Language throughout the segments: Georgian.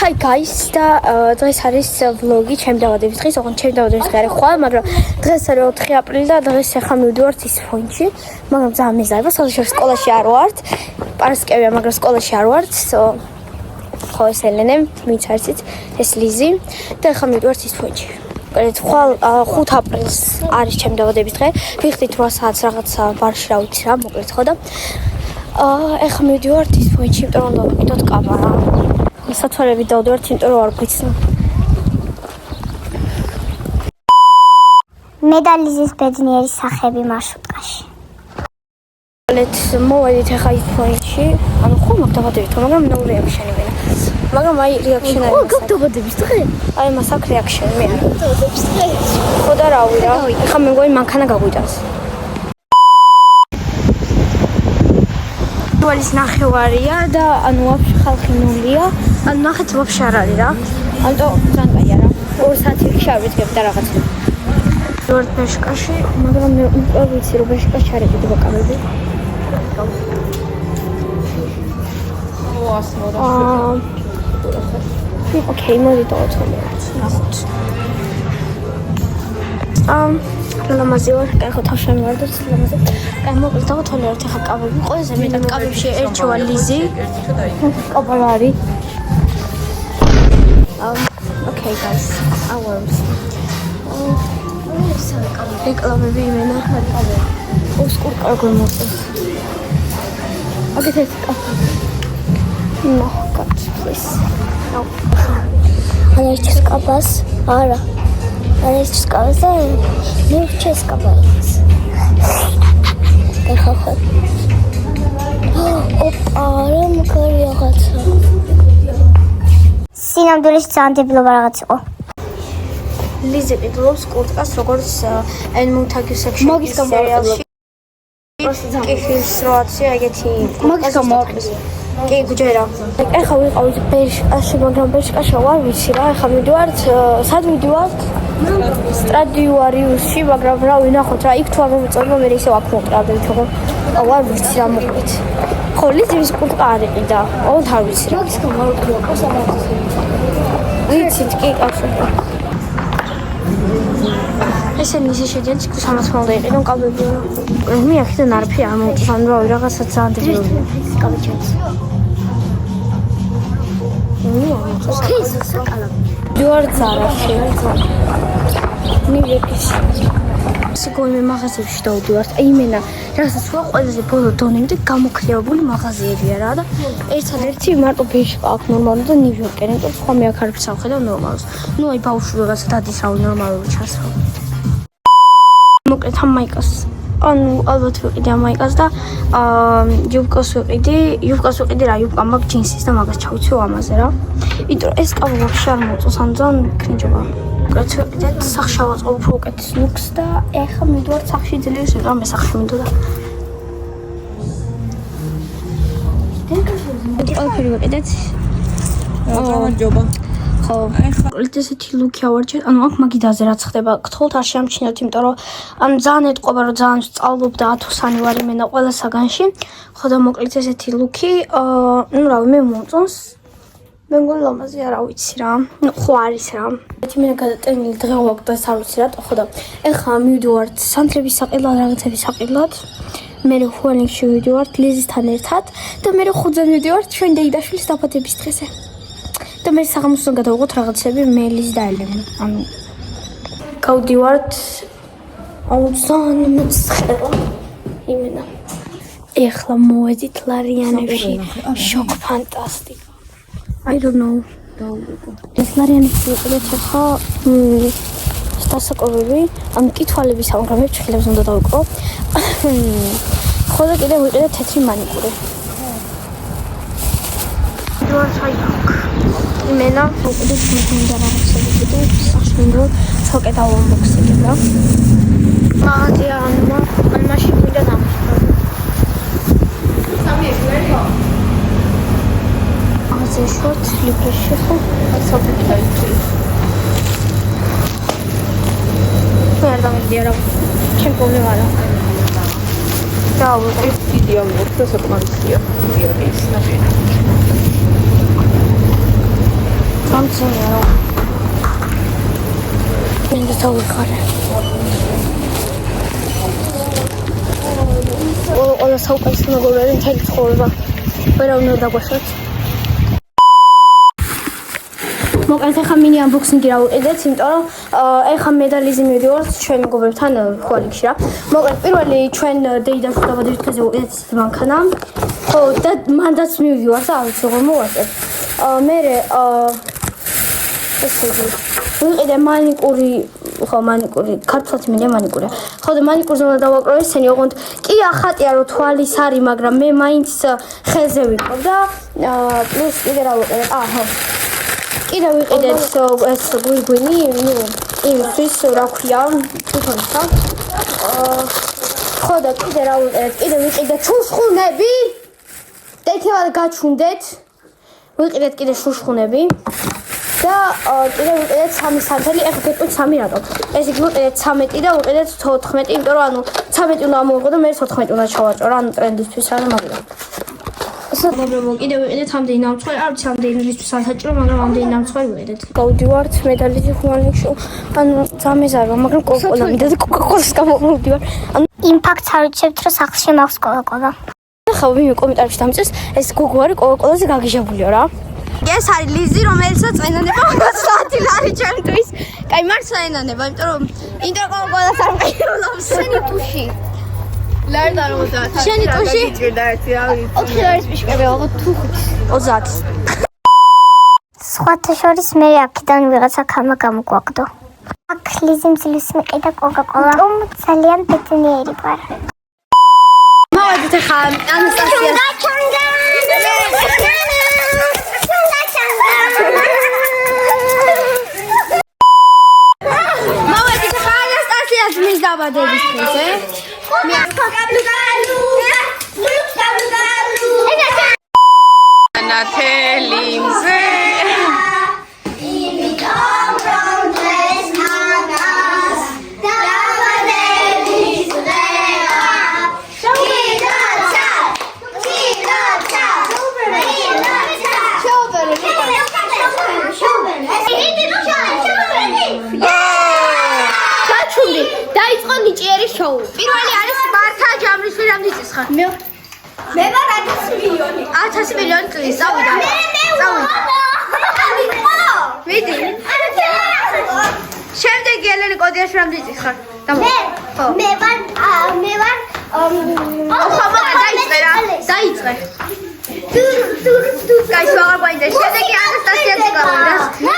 Hi guys, დღეს არის vlog-ი ჩემი დაბადების დღის, ოღონდ ჩემი დაბადების დღე არის ხვალ, მაგრამ დღეს არის 4 აპრილი და დღეს ახლა მივდივართ ისფონში, მაგრამ ძალიან მიზარია, სულ სკოლაში არ ვართ. პარასკევია, მაგრამ სკოლაში არ ვართ. ხო, ეს ელენე, მიცარცით, ეს ლიზი და ახლა მივდივართ ისფონში. ხვალ 5 აპრილს არის ჩემი დაბადების დღე. ვიხდით 8 საათს რაღაცა ბარში რა ვიცი რა, მოკლედ ხო და ახლა მივდივართ ისფონში, იმიტომ რომ დავიკიდოთ კამარა. სათვალები დავდივართ, იმიტომ რომ არ გვიცნო. მე და ლიზის ბედნიერი სახები მარშრუტკაში. მოვედით ახლა ისფონში, ანუ ხო მაგ დაბადებით, მაგრამ no reaction იმენა. მაგრამ აი reaction არის. ხო, გაგ დაბადების დღე? აი მას აქვს reaction მე. დაბადების დღე. ხო და რავი რა. ახლა მე მგონი მანქანა გაგვიტანს. ვალის ნახევარია და ანუ ვაფშე ხალხი ნულია. ანუ ნახეთ ვაფშე არ არის რა. ანუ ძალიან კაია რა. 2 საათი იქ ვიძგებ და რაღაც. ვარ ბეშკაში, მაგრამ მე უკვე ვიცი რომ ბეშკაში არ იყიდება კამები. Okay, მოდი დავაწყობთ. ლამაზი ვარ, კაი თავში მივარდოთ ლამაზი. კაი მოკლედ დავათვალიერეთ ახლა კაბები. ყველაზე მეტად კაბებში ერჩევა ლიზი. კაბალარი. Okay guys, ours. რეკლამები იმენა. ოსკურ კარგო მოწეს. აგეთ ეს კაფე. No, God, please. No. Ana estes capas. Ara. Ana estes capas. Nu estes capas. Aha. Ara მქარი რაღაცა. სინამდვილეში ძალიან დებილობა რაღაც იყო. ლიზე პიტლობს კურტკას როგორც Moontague section სერიალში. კიხის როაცია ეგეთი მაგის გამოაკლეს. კი გჯერა. ეხლა ვიყავით ბეშკაში, მაგრამ ბეშკაში ვარ ვიცი რა, ეხლა მივდივართ, სად მივდივართ? სტრადივარიუსში, მაგრამ რა ვინახოთ რა, იქ თუ არ მომიწონო, მე ისევ აქ მოვტრადებით, თქო. ვარ ვიცი რა მოყვით. ხო, ლიზის კურტკა არ იყიდა. ოღონდ არ ვიცი რა. მაგის გამოაკლეს კოსამაც. ვიცით კი კაცო. ესენი ისე შედიან ციკუს ამასმალდა იყიდონ კაბებია. მე აქედან არაფერი არ მოვწონს, ანუ რავი რაღაცა ძალიან დებილობია. კაბიჩებს. ოკეი, საკალა. ჯوار ზარაში. ნიუიორკში. სიგონე მაღაზიაში დავდივართ. აი იმენა, რაღაცა სხვა ყველაზე ბოლო დონემდე გამოქრიებული მაღაზიებია რა და ერთადერთი მარტო ბეშკა აქვს ნორმალური და ნიუიორკი, იმიტომ სხვა მე აქ არაფერს არ ხედავ ნორმალს. ნუ აი ბავშვი რაღაცა დადის რავი ნორმალური ჩასრა. მოკლედ ამ მაიკას ანუ ალბათ ვიყიდე ამ მაიკას და იუბკას ვიყიდე რა იუბკა მაგ ჯინსის და მაგას ჩავიცვი ამაზე რა იმიტომ ეს კაბა ვაფშე არ მოწონს ან ძალიან კრინჯობა მოკლედ ვიყიდეთ სახში ავაწყობ უფრო უკეთეს ლუქს და ეხლა მივდივართ სახში ძლიერს ვიყავ მე სახში მინდოდა ყველაფერი ვიყიდეთ გამარჯობა ხო, ეხლა ესეთი ლუკი ავარჩიეთ, ანუ აქ მაგიდაზე რაც ხდება, გთხოვთ არ შეამჩნიოთ, იმიტომ რომ ანუ ძალიან ეტყობა, რომ ძალიან სწავლობ და 1000-ანი ვარ იმენა ყველა საგანში. ხო და მოკლედ ესეთი ლუკი, ну რავი, მე მომწონს. მე მგონი ლამაზია, რა ვიცი რა. ну ხო არის რა. მე გადატენილი დღე ვაქვს და არ ვიცი რა, ხო და ეხლა მივდივართ სანთლების საყიდლად, რაღაცების საყიდლად. მე ხუანებში მივდივართ ლიზისთან ერთად და მე ხუძე მივდივართ ჩვენ დეიდაშვილის დაბადების დღეზე. და მე საღამოსთან გადავიღოთ რაღაცები მელის და ელენე. ანუ გავდივართ აუზან მოსხერა. იმენა. ეხლა მოვედით ლარიანებში. შოკ ფანტასტიკა. I don't know. ეს ლარიანებში ვიყიდეთ ახლა დასაკოვები, ანუ კითხვების ამგრამებს ჩხილებს უნდა დავიკრო. ხო და კიდე ვიყიდეთ თეთრი მანიკური. ჯوار საიაკ. იმენა უკიდე შემიძლია რაღაცები და სახშმინდო ცოკე დავამბოქსები რა. მაღაზია ამა მაშინ მინდა დამშრომლო. სამი ერთია. მაღაზია შორტ სლიპერში ხო? ასაფრით დაიწყე. მე არ დამიდია რა. ჩემ პრობლემა არა. დავუყო ვიდეო მოხდა საკმარისია. ვიდეო ის ნახე. გამწენია რა. მინდა დავიყარე. ყველა საუკეთესო მეგობრები მთელი ცხოვრება. ვერა უნდა დაგვეშოთ. მოკლედ ახლა მინი unboxing-ი რა ვიყიდეთ, იმიტომ რომ ახლა მედალიზე მივიდივართ ჩვენ მეგობრებთან ხვალიქში რა. მოკლედ პირველი ჩვენ დეიდას დავადებით ქეზე ვიყიდეთ მანქანა. ხო და მანდაც მივიდივართ და არ ვიცი როგორ მოვაწერ. მერე ესე იგი ვიყიდე მანიკური ხო მანიკური ქართულად მინდა მანიკურია. ხო და მანიკურზე უნდა დავაკრო ესენი ოღონდ კი ახატია რომ თვალის არის, მაგრამ მე მაინც ხელზე ვიყავ და პლუს კიდე რა ვიყიდე. ხო კიდე ვიყიდეთ ეს გვირგვინი, ნუ იმისთვის რა ქვია, თვითონცა. ხო და კიდე რა ვიყიდეთ, კიდე ვიყიდეთ შუშხუნები. დეთევად გაჩუნდეთ. ვიყიდეთ კიდე შუშხუნები. და კიდე ვიყიდეთ 3 სანთელი, ახლა გეტყვით 3 რატო. ეს იგი ვიყიდეთ 13 და ვიყიდეთ 14, იმიტომ რომ ანუ 13 უნდა ამოვიღო და მე 14 უნდა ჩავაჭრო რა, ანუ ტრენდისთვის არა მაგდა. მეგობრებო, კიდე ვიყიდეთ ამდენი ნამცხვარი, არ ვიცი ამდენი რისთვის არ საჭირო, მაგრამ ამდენი ნამცხვარი ვიყიდეთ. გავდივართ მედალიზე ხუმალიქში, ანუ ძამეზარვა, მაგრამ კოკა-კოლა მინდა და კოკა-კოლას გამოვდივარ. ანუ იმ ფაქტს არ ვიცებთ, რომ სახლში მაქვს კოკა-კოლა. ახლა ვინმე კომენტარებში დამწეს, ეს გოგო არის კოკა-კოლაზე გაგიჟებულია რა. ეს არის ლიზი, რომელსაც ენანება 30 ლარი ჩემთვის. კაი, მართლა ენანება, იმიტომ რომ კოკა-კოლას არ მყიდულობს შენი ტუში. ლარდა 50. შენი ტუში? ოქი არის პიშკები, ალბათ თუ 30. სხვათა შორის მე აქედან ვიღაცა ქამა გამოგვაყდო. აქ ლიზი მძლის მიყიდა კოკა-კოლა. ძალიან ბედნიერი ვარ. მოვედით ახლა ანასტასიას. მოვედით ახლა ანასტასიას მის დაბადებისთვის, ნათელი მზე დაიწყო ნიჭიერი შოუ. პირველი არის მართა ჯამრიშვილი რამდენიც ხარ? მე ვარ 1000 მილიონი. 1000 მილიონი წლის წავიდა. მიდი. შემდეგი ელენე კოდიაშვილი რამდენიც ხარ? მე ვარ ხამა დაიწყე რა. დაიწყე. კაი, შუაღარ გვაინდა. შემდეგი ანასტასია ციკლავდა. მე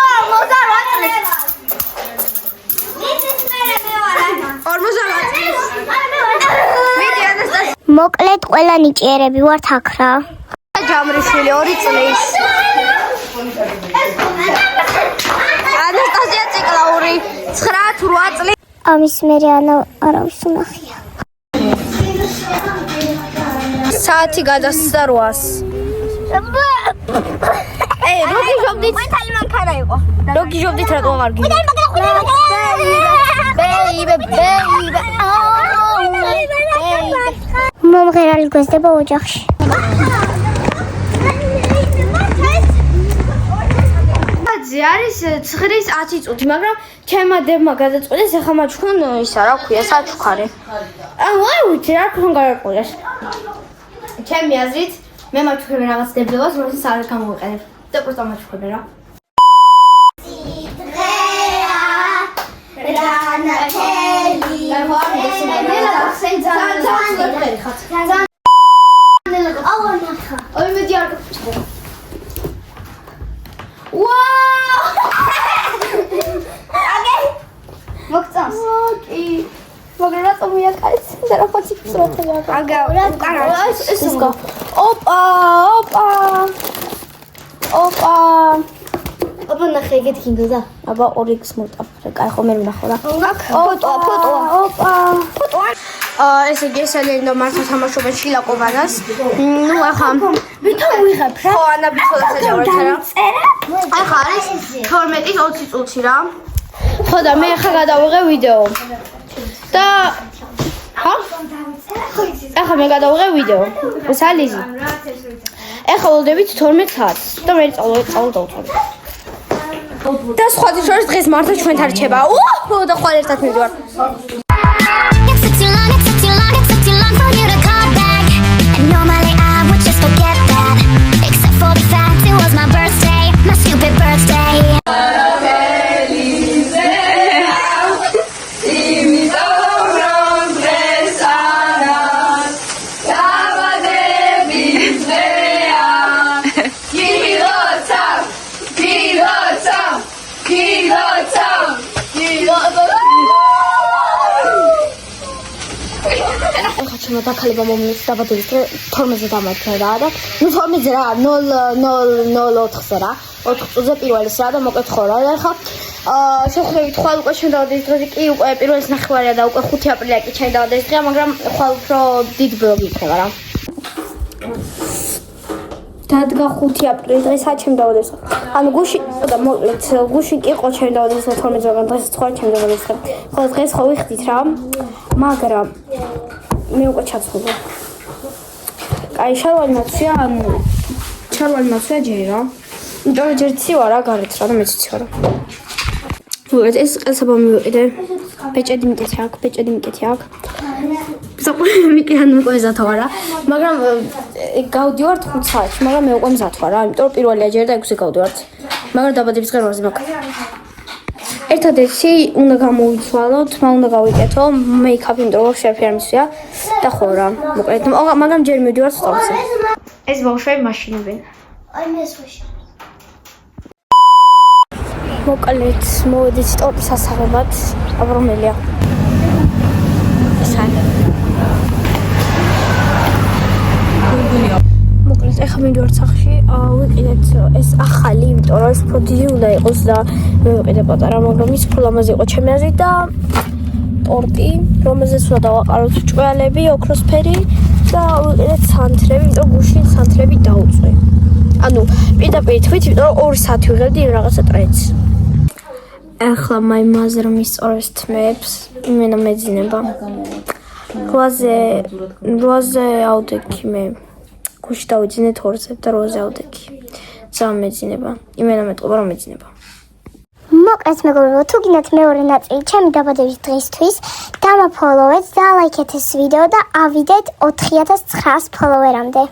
ვარ მოზარო წლის. 48 წლის. მიდი ანასტასია. მოკლედ ყველა ნიჭიერები ვართ აქ რა. ჯამრიშვილი 2 წლის. ანასტასია ციკლაური 9-8 წლის. ამის მერე არავის უნახია. საათი გადასცა 8-ს. როგორ ჟობდით? მართალი მანქანა იყო. როგორ ჟობდით რატო აღარ გინდა? მომღერალი გვესდება ოჯახში. ზე არის 9:10 წუთი, მაგრამ ჩემმა დებმა გადაწყვიტეს ახლა მაჩვენ ისა რა ქვია, საჩუქარი. ანუ არ ვიცი რა თქმა გარკვიეს. ჩემი აზრით მე მაჩვენე რაღაც დებლებას, რომელსაც არ გამოვიყენებ. და პროსტა მაჩვენე რა. ოპა ნახე ეგეთი გინდა და აბა 2x მოტაფრე, კაი ხო მე ვნახო რა. ფოტოა. ესე იგი ეს ელენე მართლა თამაშობენ შილაკოვანას. ნუ ახლა ვითომ ვიღებ რა? ხო, ანა ბიცოლა საჯავრად რა. ახლა არის 12-20 წუთი რა. ხო და მე ახლა გადავიღე ვიდეო. და ახლა მე გადავიღე ვიდეო. ეს ალიზი. ეხლა ვლდებით 12 საათს და მე წავდავთ. და სხვა შორის დღეს მართლა ჩვენთან რჩება. და ხვალ ერთად მივდივარ. Facciamo attaccare მომლის დაბადების დღე 12-ზე დამარცხდა და ნუ 12-ზე რა 0-0-0-4-ზე რა 4 წუთზე პირველის რა და მოკეთ ხო რა და ხა შეხვდებით ხვალ უკვე ჩვენ დაბადების დღეზე კი უკვე პირველის ნახევარია და უკვე 5 აპრილია კი ჩვენ დაბადების დღეა მაგრამ ხვალ უფრო დიდ ბლოგი იქნება რა დადგა 5 აპრილის დღესაც ჩემ დაბადების დღე ანუ გუში და მოკლედ გუში კი ყო ჩვენ დაბადების დღე 12-ზე მაგრამ დღეს სხვა ჩვენ დაბადების დღე ხო დღეს ხო ვიხდით რა მაგრამ მე უკვე ჩაცხობ. აი შარვალი მოცია, ანუ შარვალი მოცია ჯერა. იმიტომ ჯერ ცივა რა გარეთ რა და მეც ცივა რა. მოკლედ ეს ყელსაბა მივიყიდე. ბეჭედი მიკეთი აქვს. მიკე ან უკვე მზად ვარ რა. მაგრამ გავდივართ 5 საათში, მაგრამ მე უკვე მზად ვარ რა. იმიტომ პირველია ჯერ და 6-ზე გავდივართ. მაგრამ დაბადების დღე 8-ზე მაქვს. ერთადერთი უნდა გამოვიცვალოთ, უნდა გავიკეთო მეიქაპი, იმიტომ რომ შეფერ მისვია და ხო რა, მოკლედ, მაგრამ ჯერ მივდივარ სტორზე. ეს ბავშვები მაშინებენ. აი მე სვაში. მოკლედ, მოვედით სტორის ასაღებად, აბრომელია. მოკლედ, ეხლა მივდივარ სახში, ვიყიდეთ ეს ახალი, იმიტომ რომ ეს პროდიუს უნდა იყოს და მე ვიყიდე პატარა, მაგრამ ის ფულამაზე იყო ჩემი აზრით და ტორტი, რომელზეც უნდა დავაყაროთ ჭყვალები, ოქროსფერი და ვიყიდეთ სანთრები, იმიტომ გუში სანთრები დაუწვე. ანუ პირდაპირ თვით, იმიტომ რომ 2 საათი ვიღებდი რაღაცა ტრეც. ეხლა მაიმაზრ მისწორებს თმებს, იმენა მეძინება. 8-ზე ავდექი მე. გუში დავიძინე 2-ზე და 8-ზე ავდექი. ძალიან მეძინება. იმენა მეტყობა რომ მეძინება. მოკლედ მეგობრებო, თუ გინდათ მეორე ნაწილი ჩემი დაბადების დღისთვის, დამაფოლოვეთ და ლაიქეთ ეს ვიდეო და ავიდეთ 4900 ფოლოვერამდე.